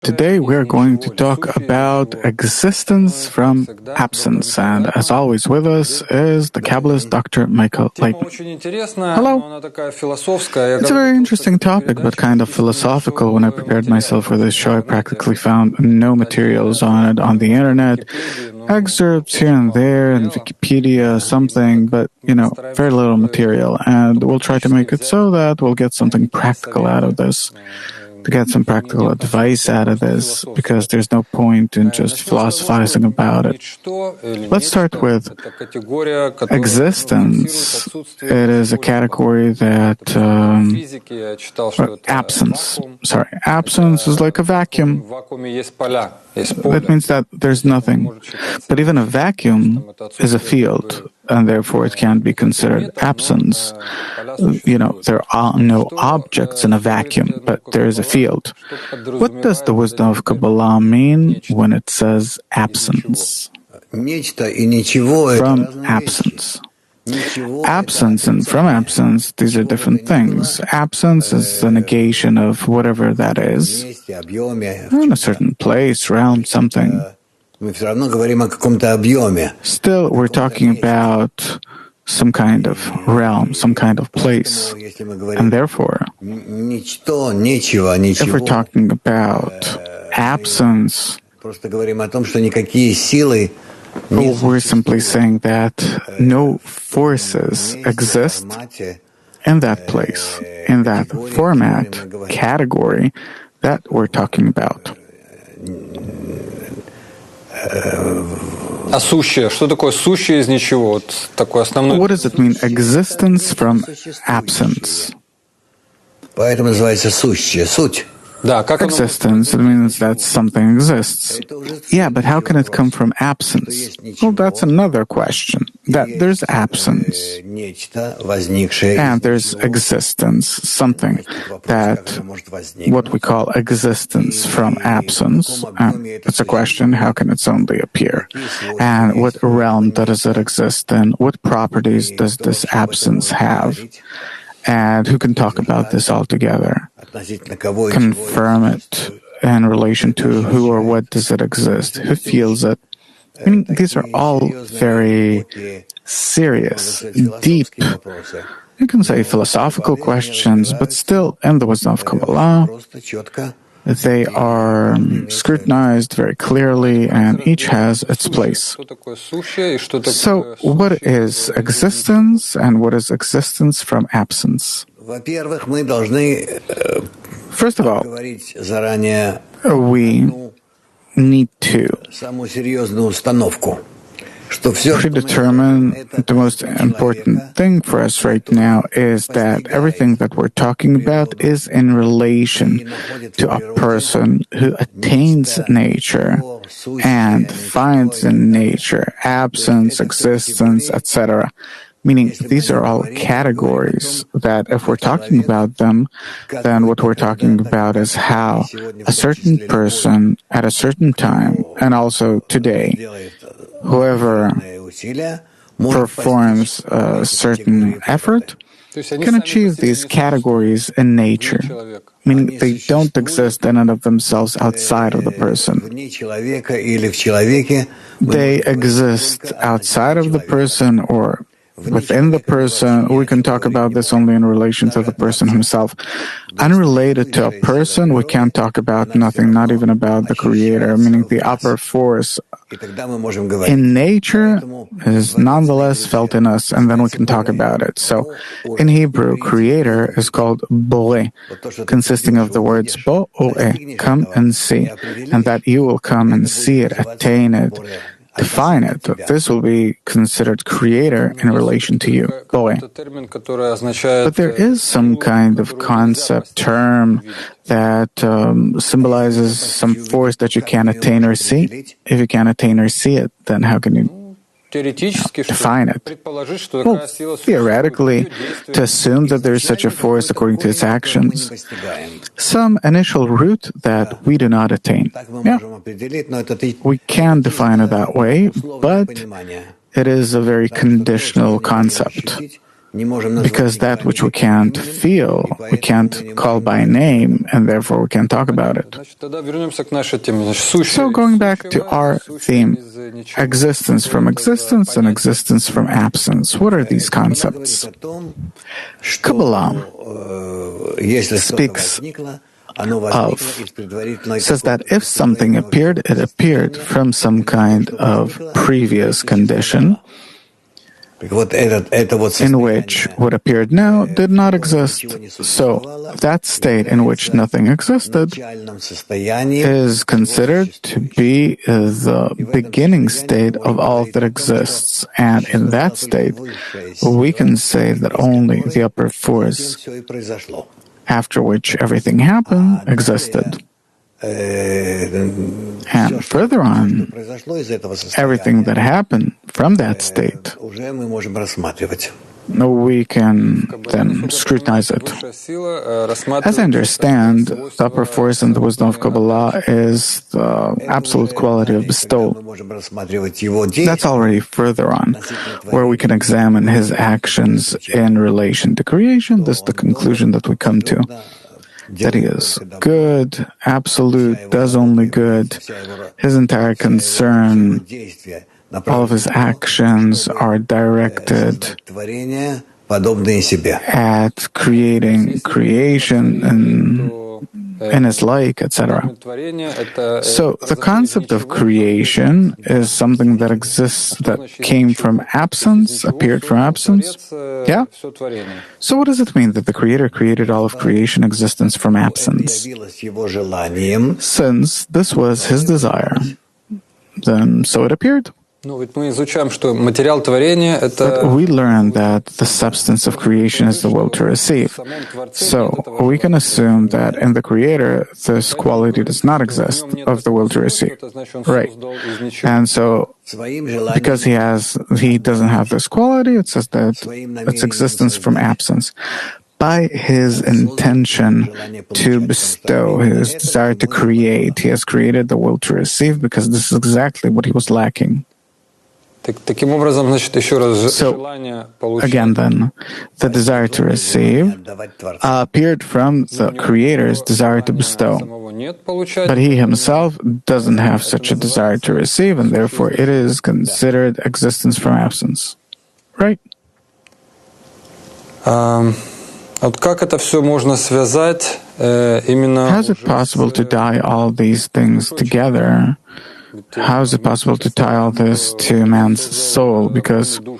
Today we are going to talk about existence from absence, and as always with us is the Kabbalist Dr. Michael Laitman. Hello. It's a very interesting topic, but kind of philosophical. When I prepared myself for this show, I practically found no materials on it on the internet, excerpts here and there, and Wikipedia, something, but, very little material. And we'll try to make it so that we'll get something practical out of this, to get some practical advice out of this, because there's no point in just philosophizing about it. Let's start with existence. It is a category that absence. Absence is like a vacuum. That memes that there's nothing. But even a vacuum is a field, and therefore it can't be considered absence. There are no objects in a vacuum, but there is a field. What does the wisdom of Kabbalah mean when it says absence? From absence. Absence and from absence, these are different things. Absence is the negation of whatever that is, in a certain place, realm, something. Still, we're talking about some kind of realm, some kind of place. And therefore, if we're talking about absence, we're simply saying that no forces exist in that place, in that format, category that we're talking about. What does it mean, existence from absence? Existence, it means that something exists. Yeah, but how can it come from absence? Well, that's another question. That there's absence, and there's existence, something that, what we call existence from absence. It's a question, how can it only appear? And what realm does it exist in? What properties does this absence have? And who can talk about this altogether? Confirm it in relation to who or what does it exist? Who feels it? I mean, these are all very serious, deep, you can say philosophical questions, but still, in the wisdom of Kabbalah, they are scrutinized very clearly, and each has its place. So, what is existence, and what is existence from absence? First of all, we need to predetermine the most important thing for us right now is that everything that we're talking about is in relation to a person who attains nature and finds in nature absence, existence, etc. Meaning, these are all categories that if we're talking about them, then what we're talking about is how a certain person at a certain time, and also today, whoever performs a certain effort can achieve these categories in nature, meaning they don't exist in and of themselves outside of the person. They exist outside of the person or within the person. We can talk about this only in relation to the person himself. Unrelated to a person, we can't talk about nothing, not even about the Creator, meaning the upper force in nature is nonetheless felt in us, and then we can talk about it. So, in Hebrew, Creator is called Boré, consisting of the words Bo-O-E, come and see, and that you will come and see it, attain it, define it. This will be considered Creator in relation to you, Boy. But there is some kind of concept, term that symbolizes some force that you can't attain or see. If you can't attain or see it, then how can you define it? Well, theoretically, to assume that there is such a force according to its actions, some initial root that we do not attain. Yeah, we can define it that way, but it is a very conditional concept. Because that which we can't feel, we can't call by name, and therefore we can't talk about it. So going back to our theme, existence from existence and existence from absence. What are these concepts? Kabbalah speaks says that if something appeared, it appeared from some kind of previous condition in which what appeared now did not exist. So that state in which nothing existed is considered to be the beginning state of all that exists. And in that state, we can say that only the upper force, after which everything happened, existed. And further on, everything that happened from that state, we can then scrutinize it. As I understand, the upper force and the wisdom of Kabbalah is the absolute quality of bestow. That's already further on, where we can examine his actions in relation to creation. This is the conclusion that we come to. That he is good, absolute, does only good. His entire concern, all of his actions are directed at creating creation and in his like, etc. So the concept of creation is something that exists, that came from absence, appeared from absence. Yeah? So what does it mean that the Creator created all of creation existence from absence? Since this was his desire, then so it appeared. But we learn that the substance of creation is the will to receive. So we can assume that in the Creator, this quality does not exist of the will to receive. Right. And so because he doesn't have this quality, it says that it's existence from absence. By his intention to bestow, his desire to create, he has created the will to receive, because this is exactly what he was lacking. So, again then, the desire to receive appeared from the Creator's desire to bestow. But he himself doesn't have such a desire to receive, and therefore it is considered existence from absence. Right? How is it possible to tie all these things together? How is it possible to tie all this to man's soul? Because we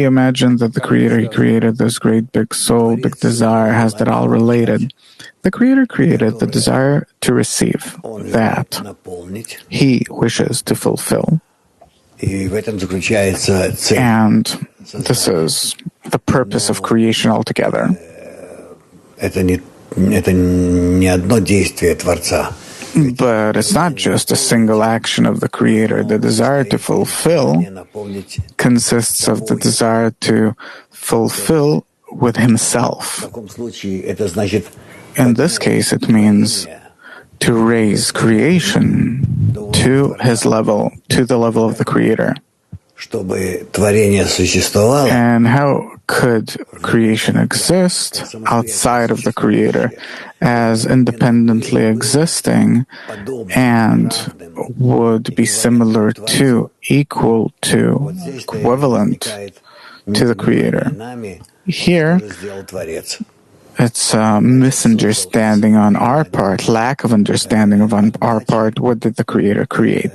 imagine that the Creator, he created this great big soul, big desire, has that all related. The Creator created the desire to receive, that he wishes to fulfill. And this is the purpose of creation altogether. But it's not just a single action of the Creator. The desire to fulfill consists of the desire to fulfill with himself. In this case, it means to raise creation to his level, to the level of the Creator. And how could creation exist outside of the Creator as independently existing and would be similar to, equal to, equivalent to the Creator? Here, it's a misunderstanding on our part, lack of understanding on our part. What did the Creator create?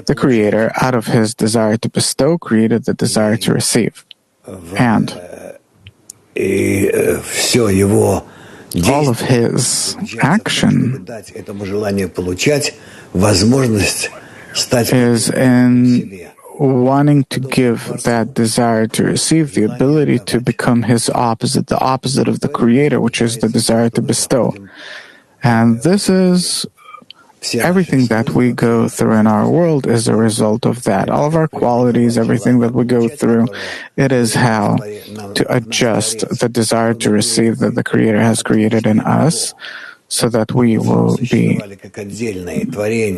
The Creator, out of his desire to bestow, created the desire to receive. And all of his action is in wanting to give that desire to receive the ability to become his opposite, the opposite of the Creator, which is the desire to bestow. And this is everything that we go through in our world is a result of that. All of our qualities, everything that we go through, it is how to adjust the desire to receive that the Creator has created in us so that we will be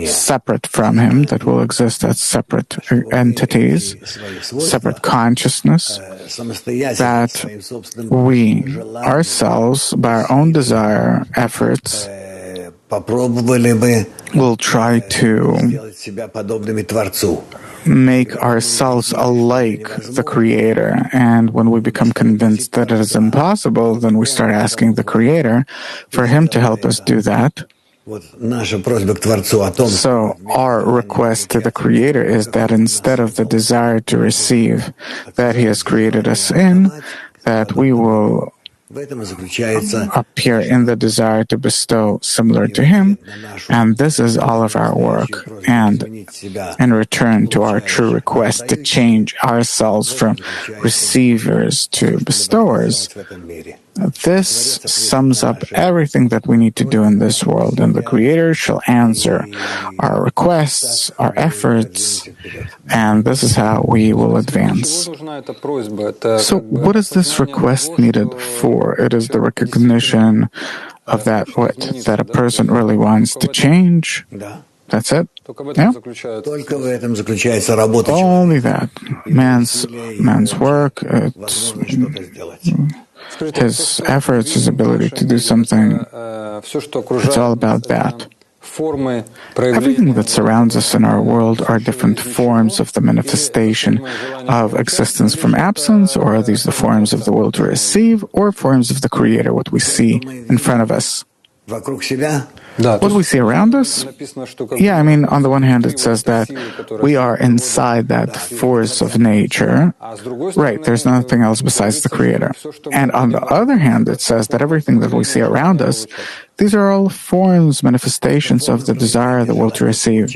separate from him, that will exist as separate entities, separate consciousness, that we ourselves, by our own desire, efforts, will try to make ourselves alike the Creator. And when we become convinced that it is impossible, then we start asking the Creator for Him to help us do that. So our request to the Creator is that instead of the desire to receive that He has created us in, that we will appear in the desire to bestow similar to Him, and this is all of our work. And in return to our true request to change ourselves from receivers to bestowers, this sums up everything that we need to do in this world, and the Creator shall answer our requests, our efforts, and this is how we will advance. So what is this request needed for? It is the recognition of that a person really wants to change. That's it? Yeah? Only that. Man's work, his efforts, his ability to do something, it's all about that. Everything that surrounds us in our world are different forms of the manifestation of existence from absence, or are these the forms of the will to receive, or forms of the Creator, what we see in front of us? What we see around us? Yeah, on the one hand it says that we are inside that force of nature. Right, there's nothing else besides the Creator. And on the other hand it says that everything that we see around us, these are all forms, manifestations of the desire, the will to receive.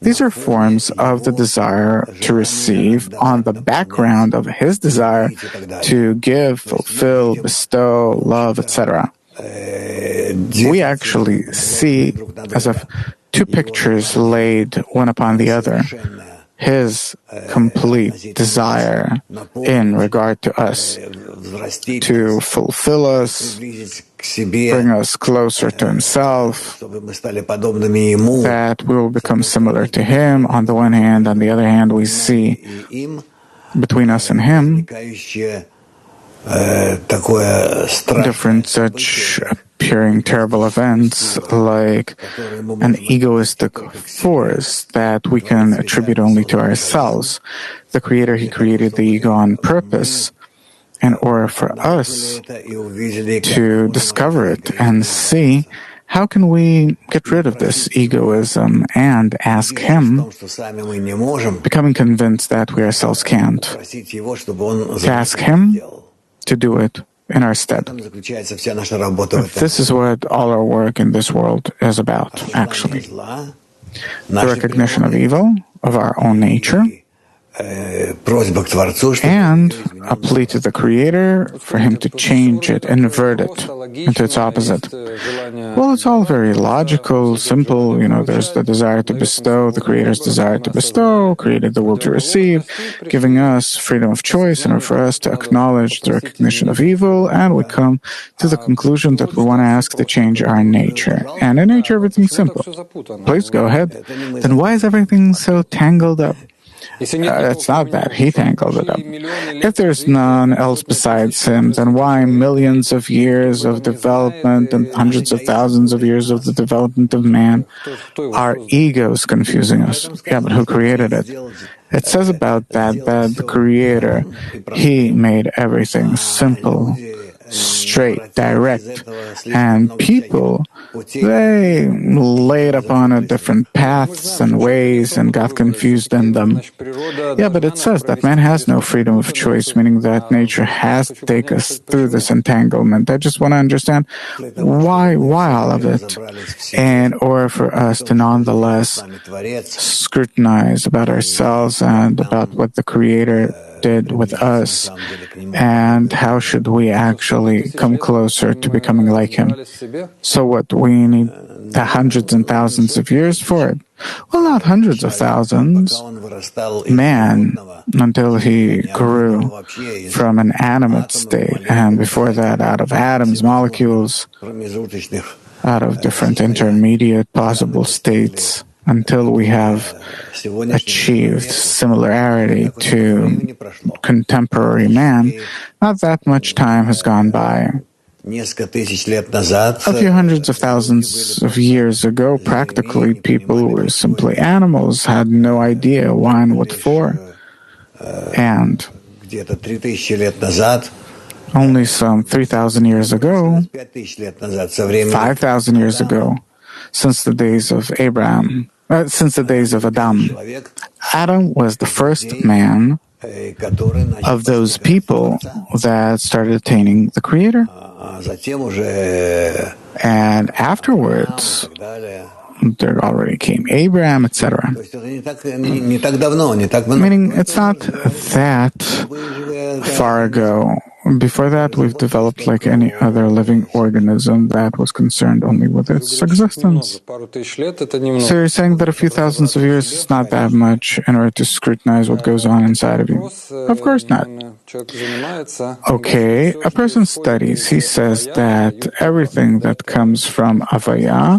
These are forms of the desire to receive on the background of His desire to give, fulfill, bestow, love, etc. We actually see as if two pictures laid one upon the other. His complete desire in regard to us, to fulfill us, bring us closer to Himself, that we will become similar to Him on the one hand. On the other hand, we see between us and Him different such appearing terrible events, like an egoistic force that we can attribute only to ourselves. The Creator, He created the ego on purpose in order for us to discover it and see how can we get rid of this egoism and ask Him, becoming convinced that we ourselves can't, to ask Him to do it in our stead. This is what all our work in this world is about, actually. The recognition of evil, of our own nature, and a plea to the Creator for Him to change it, invert it into its opposite. Well, it's all very logical, simple. There's the desire to bestow, the Creator's desire to bestow, created the will to receive, giving us freedom of choice in order for us to acknowledge the recognition of evil, and we come to the conclusion that we want to ask to change our nature. And in nature, everything's simple. Please go ahead. Then why is everything so tangled up? It's not that He tangled it up. If there's none else besides Him, then why millions of years of development and hundreds of thousands of years of the development of man? Our egos confusing us. Yeah, but who created it? It says about that the Creator, He made everything simple, straight, direct, and people, they laid upon it different paths and ways and got confused in them. Yeah, but it says that man has no freedom of choice, meaning that nature has to take us through this entanglement. I just want to understand why all of it, in order for us to nonetheless scrutinize about ourselves and about what the Creator did with us, and how should we actually come closer to becoming like Him. So what, we need the hundreds and thousands of years for it? Well, not hundreds of thousands. Man, until he grew from an animate state, and before that out of atoms, molecules, out of different intermediate possible states until we have achieved similarity to contemporary man. Not that much time has gone by. A few hundreds of thousands of years ago, practically people were simply animals, had no idea why and what for. And only some 3,000 years ago, 5,000 years ago, since the days of since the days of Adam, Adam was the first man of those people that started attaining the Creator. And afterwards, there already came Abraham, etc. Meaning, it's not that far ago. Before that, we've developed like any other living organism that was concerned only with its existence. So you're saying that a few thousands of years is not that much in order to scrutinize what goes on inside of you? Of course not. Okay, a person studies. He says that everything that comes from Avaya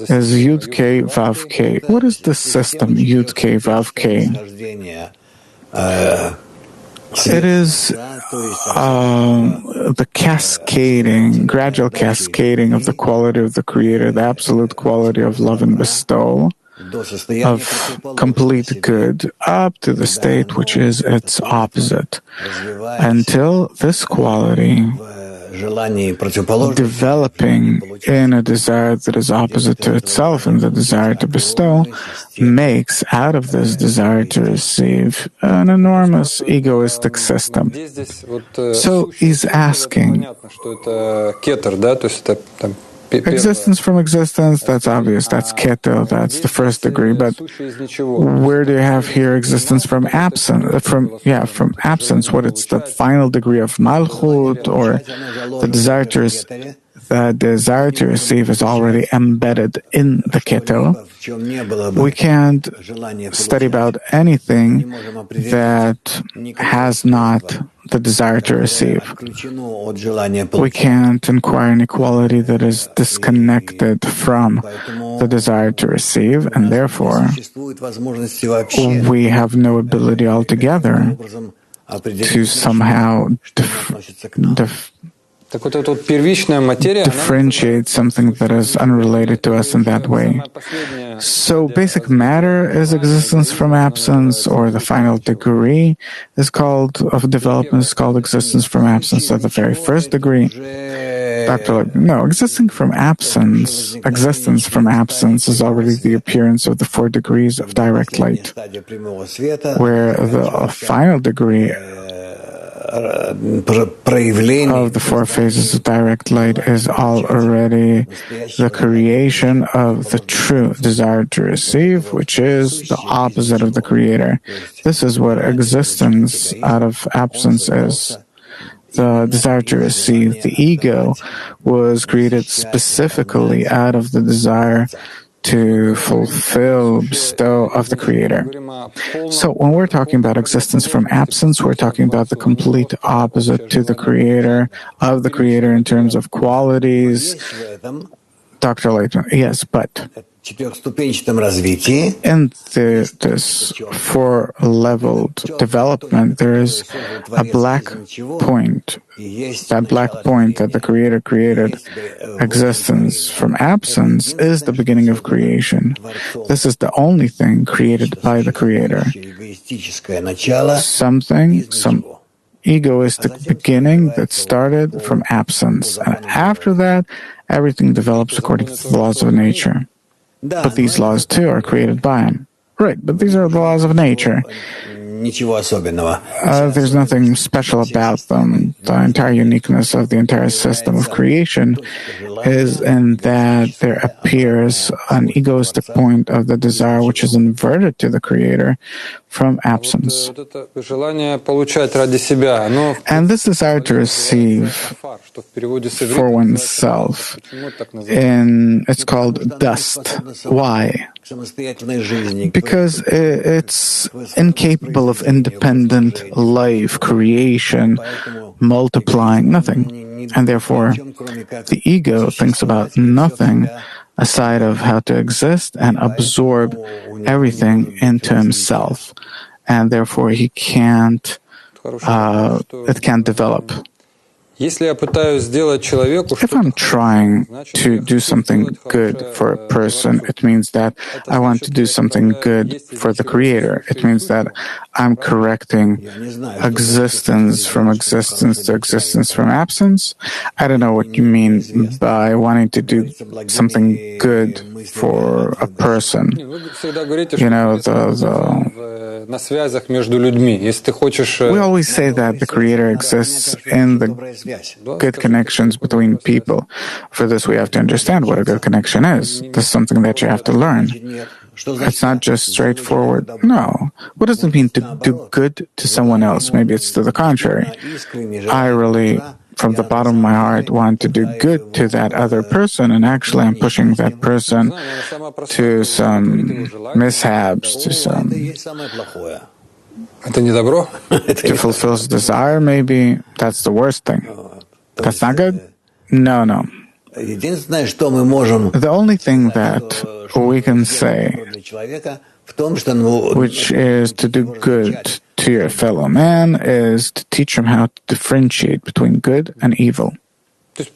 is Yud K Vav K. What is the system Yud K Vav K? It is the cascading, gradual cascading of the quality of the Creator, the absolute quality of love and bestow, of complete good, up to the state which is its opposite, until this quality, developing in a desire that is opposite to itself and the desire to bestow, makes out of this desire to receive an enormous egoistic system. So he's asking, existence from existence, that's obvious, that's keter, that's the first degree, but where do you have here existence from absence? From absence, what it's the final degree of malchut, or the desire to receive is already embedded in the keter. We can't study about anything that has not the desire to receive. We can't inquire any quality that is disconnected from the desire to receive, and therefore we have no ability altogether to somehow differentiate something that is unrelated to us in that way. So basic matter is existence from absence, or the final degree is called of development is called existence from absence. So the very first degree, Dr. Laitman, no, existence from absence is already the appearance of the 4 degrees of direct light, where the final degree of the 4 phases of direct light is already the creation of the true desire to receive, which is the opposite of the Creator. This is what existence out of absence is. The desire to receive, the ego, was created specifically out of the desire to fulfill, bestow of the Creator. So when we're talking about existence from absence, we're talking about the complete opposite to the Creator, of the Creator in terms of qualities. Dr. Laitman, yes, but in this 4-leveled development, there is a black point. That black point that the Creator created, existence from absence, is the beginning of creation. This is the only thing created by the Creator. Some egoistic beginning that started from absence. And after that, everything develops according to the laws of nature. But these laws, too, are created by Him. Right, but these are the laws of nature. There's nothing special about them. The entire uniqueness of the entire system of creation is in that there appears an egoistic point of the desire which is inverted to the Creator from absence. And this desire to receive for oneself, it's called dust. Why? Because it's incapable of independent life, creation, multiplying, nothing. And therefore, the ego thinks about nothing aside of how to exist and absorb everything into himself. And therefore, it can't develop. If I'm trying to do something good for a person, it means that I want to do something good for the Creator. It means that I'm correcting existence from existence to existence from absence. I don't know what you mean by wanting to do something good for a person. You know, we always say that the Creator exists in the good connections between people. For this, we have to understand what a good connection is. This is something that you have to learn. It's not just straightforward. No. What does it mean to do good to someone else? Maybe it's to the contrary. I really, from the bottom of my heart, want to do good to that other person, and actually I'm pushing that person to some mishaps, to fulfill his desire, maybe. That's the worst thing. That's not good? No. The only thing that we can say, which is to do good to your fellow man, is to teach him how to differentiate between good and evil. So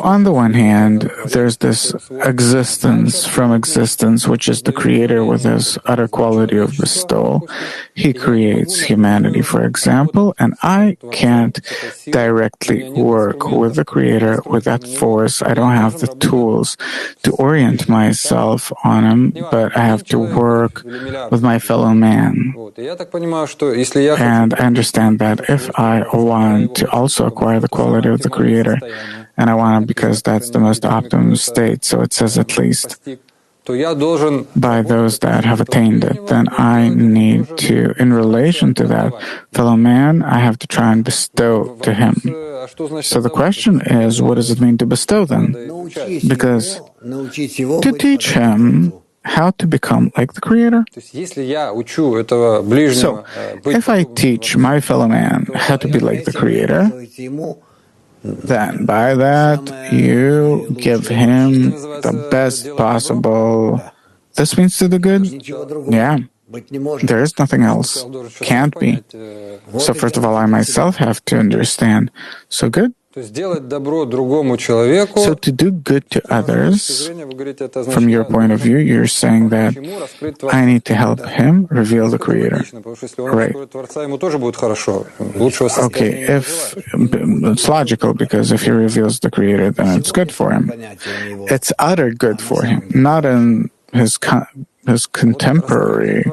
on the one hand, there's this existence from existence, which is the Creator with his utter quality of bestowal. He creates humanity, for example, and I can't directly work with the Creator with that force. I don't have the tools to orient myself on him, but I have to work with my fellow man. And I understand that if I want to also acquire the quality of the Creator, and I want it because that's the most optimum state, so it says at least, by those that have attained it, then I need to, in relation to that fellow man, I have to try and bestow to him. So the question is, what does it mean to bestow then? Because to teach him how to become like the Creator. So, if I teach my fellow man how to be like the Creator, then by that you give him the best possible. This means to the good? Yeah. There is nothing else. Can't be. So first of all, I myself have to understand. So good. So to do good to others, from your point of view, you're saying that I need to help him reveal the Creator. Right. Okay, if it's logical, because if he reveals the Creator, then it's good for him. It's utter good for him, not in his contemporary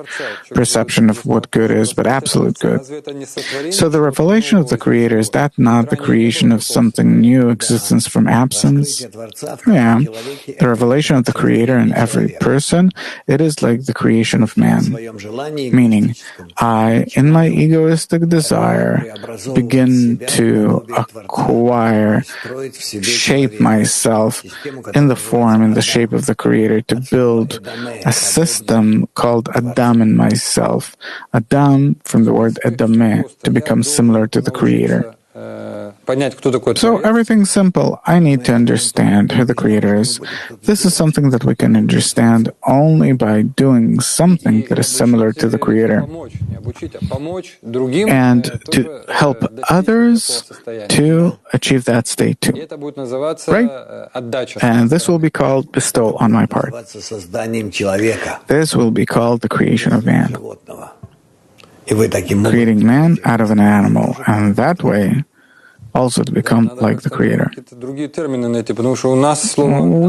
perception of what good is, but absolute good. So the revelation of the Creator, is that not the creation of something new, existence from absence? Yeah. The revelation of the Creator in every person, it is like the creation of man. Meaning, I, in my egoistic desire, begin to acquire, shape myself in the form, in the shape of the Creator, to build a system called Adam in myself. Adam, from the word Adameh, to become similar to the Creator. So everything's simple. I need to understand who the Creator is. This is something that we can understand only by doing something that is similar to the Creator, and to help others to achieve that state too. Right? And this will be called bestow on my part. This will be called the creation of man. Creating man out of an animal, and that way also to become like the Creator. We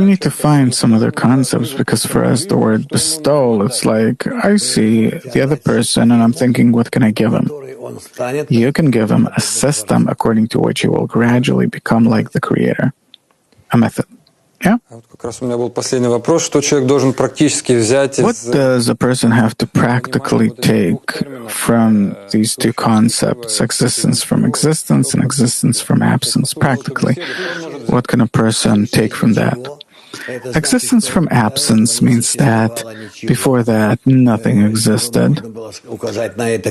need to find some other concepts, because for us the word bestow, it's like, I see the other person and I'm thinking, what can I give him? You can give him a system according to which he will gradually become like the Creator. A method. Yeah? What does a person have to practically take from these two concepts, existence from existence and existence from absence, practically? What can a person take from that? Existence from absence means that before that nothing existed,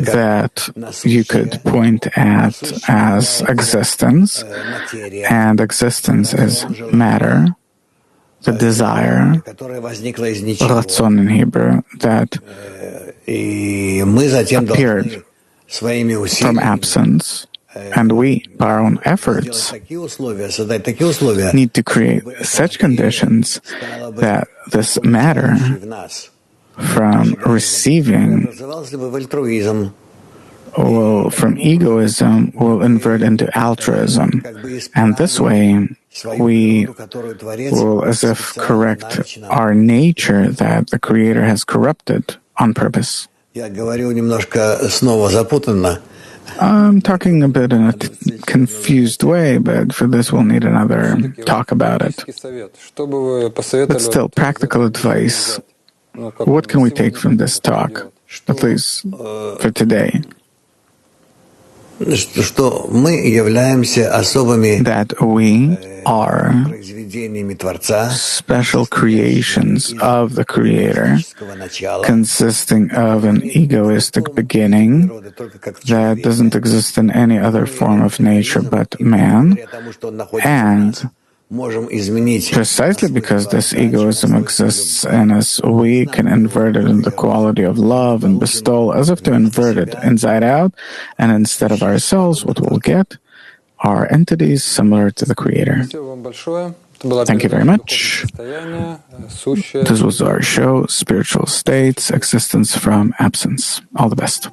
that you could point at as existence, and existence is matter, the desire, ratzon in Hebrew, that appeared from absence, and we, by our own efforts, need to create such conditions that this matter from receiving from egoism will invert into altruism, and this way we will as if correct our nature that the Creator has corrupted on purpose. I'm talking a bit in a confused way, but for this we'll need another talk about it. But still, practical advice. What can we take from this talk, at least for today? That we are special creations of the Creator, consisting of an egoistic beginning that doesn't exist in any other form of nature but man, and precisely because this egoism exists in us, we can invert it in the quality of love and bestow, as if to invert it inside out, and instead of ourselves, what we'll get are entities similar to the Creator. Thank you very much. This was our show, Spiritual States, Existence from Absence. All the best.